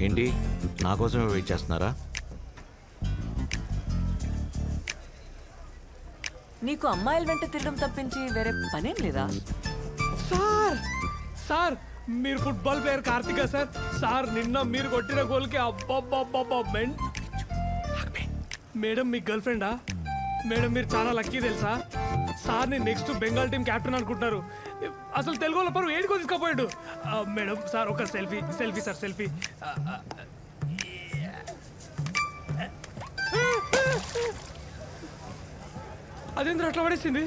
ఏంటి నా కోసమే వెయిట్ చేస్తున్నారా? నీకు అమ్మాయిల వెంట తిరగడం తప్పించి వేరే పనేం లేదా? సార్ సార్ మీరు football player Karthika sir. Sir నిన్న మీరు కొట్టిన గోల్కి అబ్బబ్బబ్బబ్బా మేడం మీ గర్ల్ ఫ్రెండా? మేడం మీరు చాలా లక్కీ తెలుసా? సార్ని నెక్స్ట్ బెంగాల్ టీం కెప్టెన్ అనుకుంటున్నారు. అసలు తెలుగు వాళ్ళ పరువు ఏడుకో తీసుకుపోయాడు. మేడం సార్ ఒక సెల్ఫీ సెల్ఫీ సార్ సెల్ఫీ. అదేంద్ర అట్లా పడేసింది?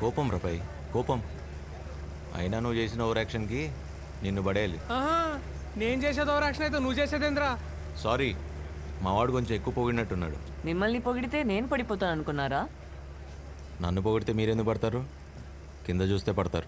కోపం రపై కోపం. అయినా నువ్వు చేసిన ఓవర్ యాక్షన్కి నిన్ను పడేయాలి. నేను చేసేది ఓవర్ యాక్షన్ అయితే నువ్వు చేసేదేంద్రా? సారీ, మా వాడు కొంచెం ఎక్కువ పొగిడినట్టున్నాడు. మిమ్మల్ని పొగిడితే నేను పడిపోతాను అనుకున్నారా? నన్ను పొగిడితే మీరెందుకు పడతారు? కింద చూస్తే పడతారు.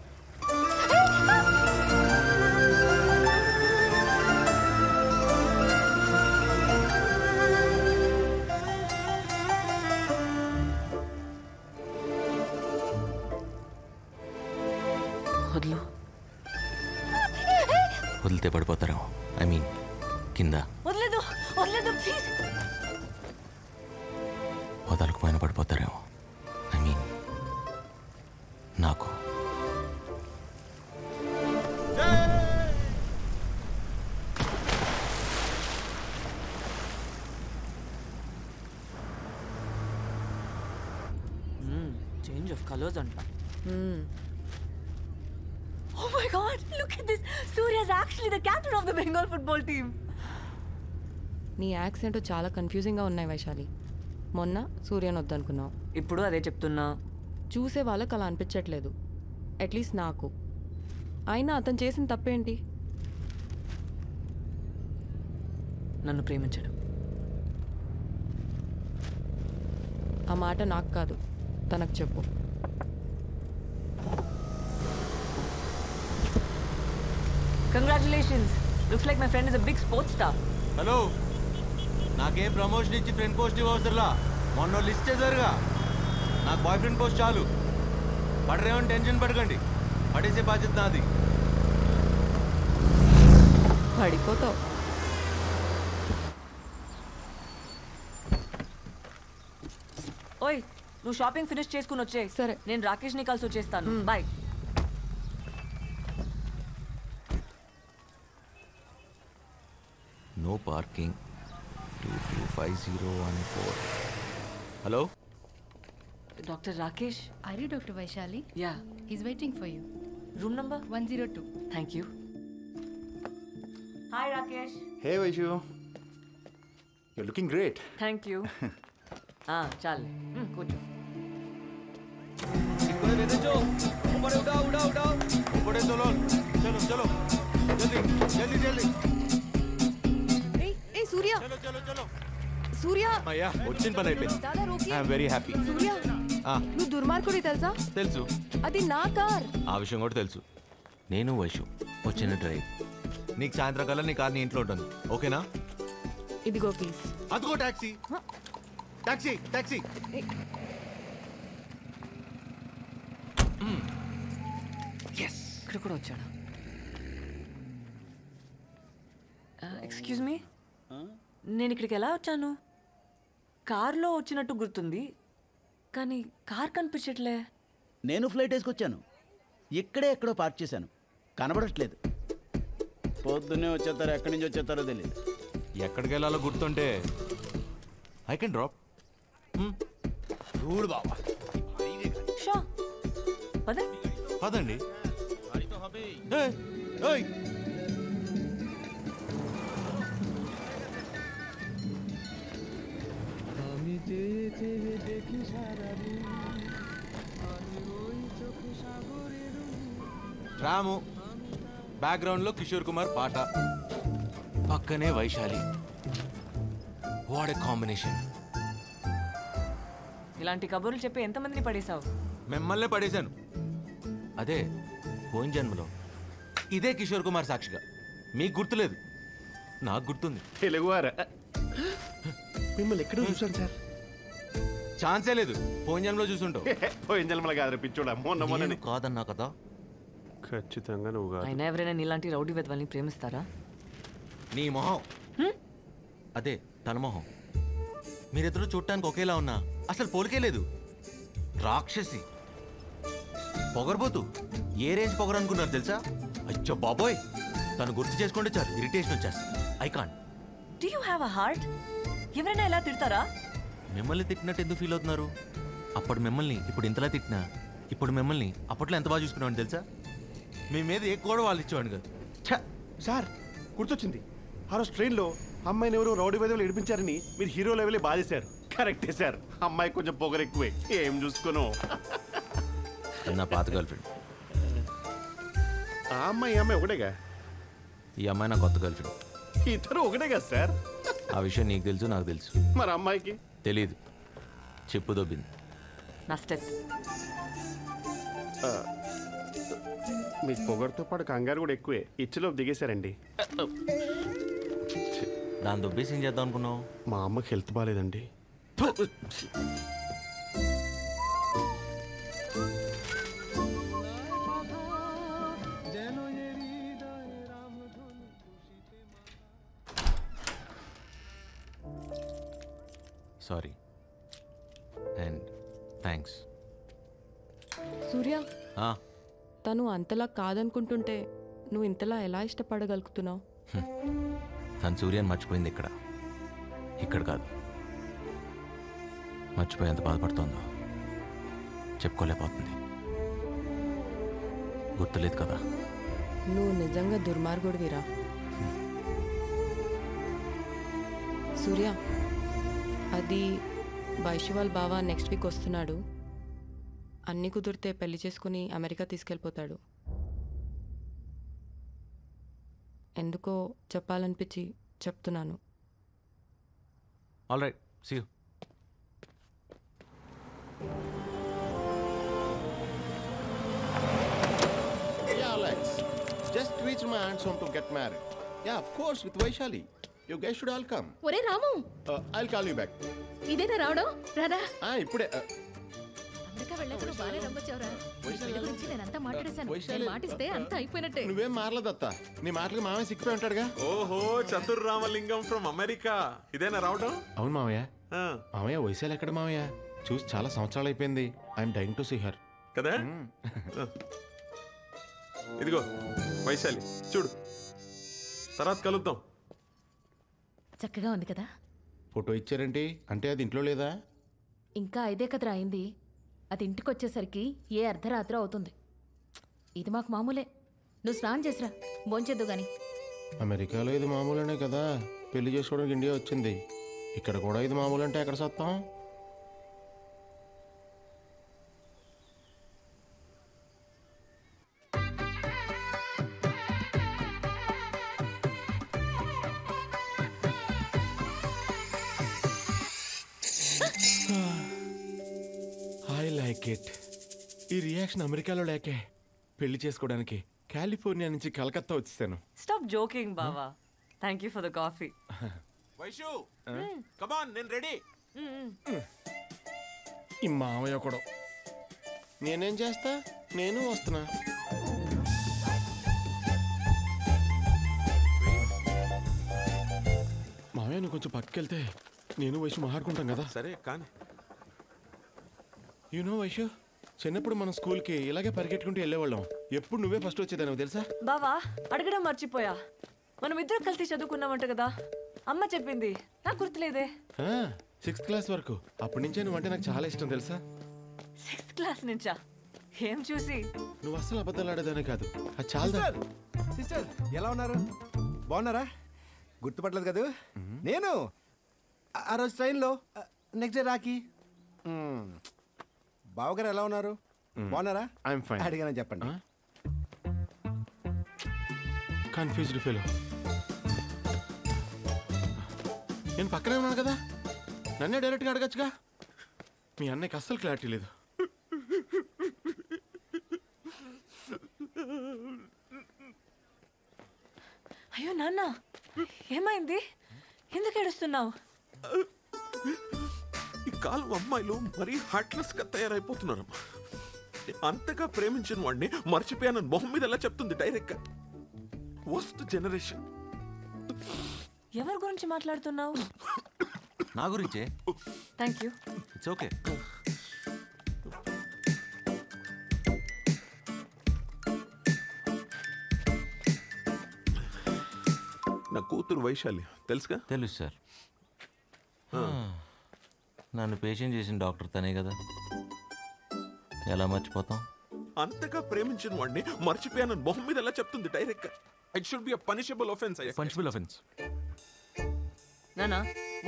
వదిలు. వదిలితే పడిపోతారేమో. ఐ మీన్ కింద. వదలదు వదలదు ప్లీజ్. వదలకపోయినా పడిపోతారేమో. ఐ మీన్ నాకు. చేంజ్ ఆఫ్ కలర్స్ అంట. Oh my God! Look at this. Surya is actually the captain of the Bengal football team. నీ యాక్సెంట్ చాలా కన్ఫ్యూజింగ్గా ఉన్నాయి వైశాలి. మొన్న సూర్యని వద్దనుకున్నావు, ఇప్పుడు అదే చెప్తున్నా. చూసే వాళ్ళకి అలా అనిపించట్లేదు, అట్లీస్ట్ నాకు. అయినా అతను చేసిన తప్పేంటి? నన్ను ప్రేమించడం. ఆ మాట నాకు కాదు, తనకు చెప్పు. Congratulations. Looks like my friend is a big sports star. Hello, నాకేం ప్రమోషన్ ఇచ్చి ఫ్రెండ్ పోస్ట్ ఇవ్వసరలా. మొన్న లిస్ట్ చేశారుగా, నాకు బాయ్ ఫ్రెండ్ పోస్ట్ చాలు. పడరేమని టెన్షన్ పడకండి, పడేసే బాధ్యత నాది. పడిపోతావు. ఓయ్, నువ్వు షాపింగ్ ఫినిష్ చేసుకుని వచ్చే. సరే. నేను రాకేష్ని కలిసి వచ్చేస్తాను. Bye. No parking 225014. Hello, doctor Rakesh. Are you Dr. Vaishali? Yeah. He's waiting for you. Room number? 102. Thank you. Hi Rakesh. Hey Vaishu, you're looking great. Thank you. चल కూర్చో. సూర్య సూర్య వచ్చిన పని అయిపోయింది. I'm very happy. సూర్య, నువ్వు దుర్మార్గుడి తెలుసా? తెలుసు. అది నా కార్. ఆ విషయం కూడా తెలుసు. నేను వైషు వచ్చిన డ్రైవ్. నీకు సాయంత్రం కల్లా నీ కార్ నీ ఇంట్లో ఉంటుంది, ఓకేనా? ఇదిగో ప్లీజ్. అదిగో టాక్సీ. Taxi taxi. ఇక్కడ కూడా వచ్చాడా? ఎక్స్క్యూజ్ మీ, నేను ఇక్కడికి ఎలా వచ్చాను? కార్లో వచ్చినట్టు గుర్తుంది, కానీ కార్ కనిపించట్లే. నేను ఫ్లైట్ వేసుకొచ్చాను, ఇక్కడే ఎక్కడో పార్క్ చేశాను, కనబడట్లేదు. పొద్దున్నే వచ్చేస్తారో ఎక్కడి నుంచి వచ్చేస్తారో తెలియదు. ఎక్కడికి వెళ్ళాలో గుర్తుంటే ఐ కెన్ డ్రాప్. చూడు బాబా, షో పద. పదండి. ఏయ్, ఏయ్. రాము, బ్యాక్గ్రౌండ్ లో కిషోర్ కుమార్ పాట, పక్కనే వైశాలి. What a combination. ఇలాంటి కబుర్లు చెప్పి ఎంతమందిని పడేశావు? మిమ్మల్నే పడేశాను. అదే పోయిన జన్మలో ఇదే కిషోర్ కుమార్ సాక్షిగా. మీకు గుర్తులేదు, నాకు గుర్తుంది. తెలుగువారా? మిమ్మల్ని ఎక్కడ చూసాను సార్? ఛాన్సే లేదు, పోయిన జన్మలో చూసుంటావు. పోయిన జన్మల కాదు పిచ్చోడా, మొన్న మొన్న కాదన్నా కదా. ఖచ్చితంగా నువ్వు కాదు. అయినా ఎవరైనా ఇలాంటి రౌడీ వెధవల్ని ప్రేమిస్తారా? నీ మొహం అదే తన మొహం. మీరిద్దరూ చూడటానికి ఒకేలా ఉన్నా అసలు పోలికే లేదు. రాక్షసి, పొగరబోతు. ఏ రేంజ్ పొగరు అనుకున్నారు తెలుసా? అచ్చో బాబోయ్, తను గుర్తు చేసుకుంటే చాలు ఇరిటేషన్ వచ్చేస్తుంది. I can't. Do you have a heart? ఎవరైనా ఎలా తిడతారా? మిమ్మల్ని తిట్టినట్టు ఎందుకు ఫీల్ అవుతున్నారు? అప్పుడు మిమ్మల్ని ఇప్పుడు ఇంతలా తిట్టినా, ఇప్పుడు మిమ్మల్ని అప్పట్లో ఎంత బాగా చూసుకున్నామని తెలుసా? మీ మీద ఏ కూడా వాళ్ళు ఇచ్చేవాడు కాదు. సార్ గుర్తొచ్చింది, ఆ రోజు ట్రైన్లో అమ్మాయిని ఎవరు రౌడీ వేదవులు ఏడిపించారని మీరు హీరో లెవెలే బాధేశారు. కరెక్టే సార్, అమ్మాయి కొంచెం పొగరు ఎక్కువే. ఏం చూసుకోను. నా పాత గర్ల్ ఫ్రెండ్. ఆ అమ్మాయి ఒకటేగా? ఈ అమ్మాయి నా కొత్త గర్ల్ ఫ్రెండ్. ఇద్దరు ఒకటే కదా సార్? ఆ విషయం నీకు తెలుసు, నాకు తెలుసు. మరి అమ్మాయికి తెలీదు. చెప్పు దొబ్బింది. నా స్టెప్. మీ పొగరుతో పాటు కంగారు కూడా ఎక్కువే. ఇచ్చిలో దిగేశారండి. దాని దొబ్బేసి ఏం చేద్దాం అనుకున్నావు? మా అమ్మకి హెల్త్ బాగాలేదండి. Sorry and thanks. సూర్య, తను అంతలా కాదనుకుంటుంటే నువ్వు ఇంతలా ఎలా ఇష్టపడగలుగుతున్నావు? తను సూర్యని మర్చిపోయింది ఇక్కడ, ఇక్కడ కాదు. మర్చిపోయి ఎంత బాధపడుతోందో చెప్పుకోలేకపోతుంది. గుర్తులేదు కదా. నువ్వు నిజంగా దుర్మార్గుడివిరా సూర్య. అది వైశ్వాల్ బావ నెక్స్ట్ వీక్ వస్తున్నాడు. అన్నీ కుదిరితే పెళ్లి చేసుకుని అమెరికా తీసుకెళ్ళిపోతాడు. ఎందుకో చెప్పాలనిపించి చెప్తున్నాను. All right, see you. Yeah, Alex. Just reached my aunt's home to get married. Yeah, of course, with Vaishali. You guys should all come. ఒరే రాము, I'll call you back. ఇదేనా రావడం? రాదా? ఇప్పుడే. అమెరికా వెళ్ళాక నువ్వు బాగానే రమ్మొచ్చావురా. ఈ పెళ్లి గురించి నేనంతా మాట్లాడేశాను. నేను మాటిస్తే అంతా అయిపోయినట్టే. నువ్వేం మారలేదత్త. నీ మాటలకు మామయ్య సిక్కిపోయి ఉంటాడుగా. ఓహో, చతుర్రామలింగం ఫ్రమ్ అమెరికా. ఇదేనా రావడం? అవును మామయ్య. మామయ్య వైశాలి ఎక్కడ మామయ్య? చూసి చాలా సంవత్సరాలు అయిపోయింది. I'm dying to see her. కదా? ఇదిగో వైశాలి, చూడు. తర్వాత కలుద్దాం. చక్కగా ఉంది కదా? ఫోటో ఇచ్చారేంటి? అంటే అది ఇంట్లో లేదా? ఇంకా 5 కదరా అయింది. అది ఇంటికి వచ్చేసరికి ఏ అర్ధరాత్రి అవుతుంది. ఇది మాకు మామూలే. నువ్వు స్నానం చేసిరా, భోంచేద్దు గాని. అమెరికాలో ఇది మామూలేనే కదా. పెళ్లి చేసుకోవడానికి ఇండియా వచ్చింది. ఇక్కడ కూడా ఇది మామూలు అంటే ఎక్కడ సత్తాం? I like it. ఈ రియాక్షన్ అమెరికాలో లేకే పెళ్లి చేసుకోవడానికి కాలిఫోర్నియా నుంచి కలకత్తా వచ్చేసాను. స్టాప్ జోకింగ్ బావా. Thank you for the coffee. Vaishu, come on, నేను రెడీ. ఈ మామయ్య కూడా. నేనేం చేస్తా? నేను వస్తున్నా. మామయ్య నువ్వు కొంచెం పక్కకెళ్తే నేను వైషు మాట్లాడుకుంటాం కదా. సరే కానీ. యూనో వైషు, చిన్నప్పుడు మనం స్కూల్కి ఇలాగే పరిగెట్టుకుంటూ వెళ్ళేవాళ్ళం. ఎప్పుడు నువ్వే ఫస్ట్ వచ్చేదాన్ని తెలుసా? బావా, అడగడం మర్చిపోయా. మనం ఇద్దరం కలిసి చదువుకున్నామంట కదా. అమ్మ చెప్పింది, నాకు గుర్తులేదే. 6th క్లాస్ వరకు. అప్పటి నుంచే నువ్వంటే నాకు చాలా ఇష్టం తెలుసా? 6th క్లాస్ నుంచా? ఏం చూసి? నువ్వు అస్సలు అబద్ధాలు ఆడేదానే కాదు. అది చాలా. సిస్టర్ ఎలా ఉన్నారు? బాగున్నారా? గుర్తుపట్టలేదు కదా నేను. ఆ రోజు ట్రైన్లో నెక్స్ట్ డే రాకి. బావగారు ఎలా ఉన్నారు? బాగున్నారా? I'm fine. అడిగానని చెప్పండి. Confused fellow. నేను పక్కనే ఉన్నాను కదా, నన్నే డైరెక్ట్గా అడగచ్చుగా. మీ అన్నయ్యకి అస్సలు క్లారిటీ లేదు. అయ్యో నాన్న, ఏమైంది? ఎందుకు ఏడుస్తున్నావు? ఈ కాలం అమ్మాయిలు మరీ హార్ట్లెస్ గా తయారైపోతున్నారమ్మా. అంతగా ప్రేమించిన వాడిని మర్చిపోయానని మొహం మీద ఎలా చెప్తుంది డైరెక్ట్ గా. Worst generation. ఎవరి గురించి మాట్లాడుతున్నావు? నా గురించే. Thank you. It's okay. నా కూతురు వైశాలి తెలుసుగా? తెలుసు సార్. నన్ను పేషెంట్ చేసిన డాక్టర్ తనే కదా, ఎలా మర్చిపోతాం? అంతగా ప్రేమించిన వాడిని మర్చిపోయానని మొహం మీద ఎలా చెప్తుంది డైరెక్ట్ గా? It should be a punishable offence. Punchable offence. నానా,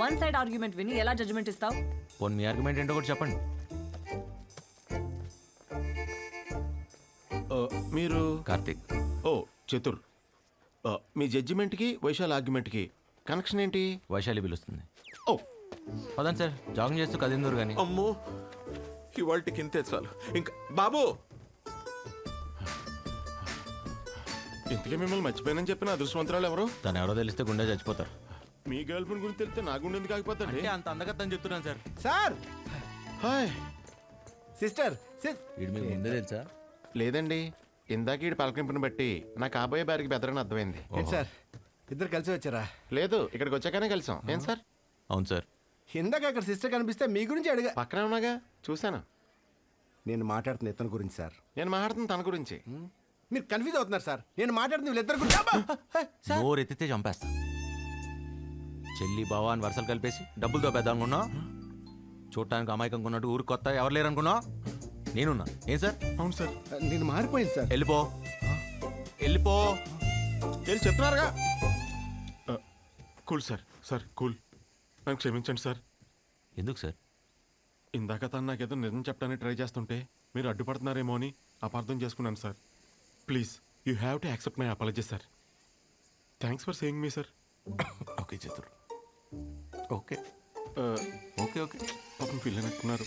వన్ సైడ్ ఆర్గ్యుమెంట్ విని ఎలా జడ్జ్మెంట్ ఇస్తావు? పోనీ మీ ఆర్గ్యుమెంట్ ఏంటో కూడా చెప్పండి. మీరు కార్తీక్. ఓ చతుర్, మీ జడ్జిమెంట్కి వైశాల్ ఆర్గ్యుమెంట్కి కనెక్షన్ ఏంటి? వైశాలి పిలుస్తుంది. ఓ పదండి సార్, జాగింగ్ చేస్తూ కదిందూరు కానీ. అమ్మో, ఇవాళకి ఇంతే చాలు. ఇంకా బాబు, ఇంతకీ మిమ్మల్ని మర్చిపోయానని చెప్పిన అదృష్టవంతరాలు ఎవరు? తను ఎవరో తెలిస్తే గుండె చచ్చిపోతారు. మీ గర్ల్ ఫ్రెండ్ గురించి తెలిస్తే నా గుండె ఎందుకు ఆగిపోతుంది? అంటే అంత అందగత్తని చెప్తున్నాను సార్. Sir, hi. సిస్టర్, వీడు మీకు ముందే తెలుసా? లేదండి, ఇందాక ఈ పలకరింపుని బట్టి నా కాబోయే బారికి బెదరని అర్థమైంది. ఏంటి సార్ ఇద్దరు కలిసి వచ్చారా? లేదు, ఇక్కడికి వచ్చాకనే కలిసాం. ఏం సార్? అవును సార్. ఇందాక అక్కడ సిస్టర్ కనిపిస్తే మీ గురించి అడిగా. పక్కనే ఉన్నాగా, చూశాను. నేను మాట్లాడుతున్న ఇతని గురించి సార్. నేను మాట్లాడుతున్న తన గురించి. మీరు కన్ఫ్యూజ్ అవుతున్నారు సార్. నేను మాట్లాడుతున్న వీళ్ళిద్దరు గురించి. అబ్బా! సార్, నోరు ఎత్తితే చంపేస్తా. చెల్లి బావ అని వరుసలు కలిపేసి డబ్బులతో పెద్దామనుకున్నా, చూడటానికి అమాయకంగా ఉన్నట్టు ఊరికి కొత్త ఎవరు లేరు అనుకున్నా, నేనున్నా. ఏం సార్? అవును సార్. నేను మారిపోయింది సార్. వెళ్ళిపో, వెళ్ళిపో. వెళ్ళి చెప్తున్నారుగా. Cool sir. సార్ కూల్, నన్ను క్షమించండి సార్. ఎందుకు సార్? ఇందాక తను నాకేదో నిజం చెప్పడానికి ట్రై చేస్తుంటే మీరు అడ్డుపడుతున్నారేమో అని అపార్థం చేసుకున్నాను sir. Please, you have to accept my apology sir. Thanks for saying me sir. Okay చతుర్, okay Uh, okay okay. పాపం ఫీల్ అయినట్టున్నారు.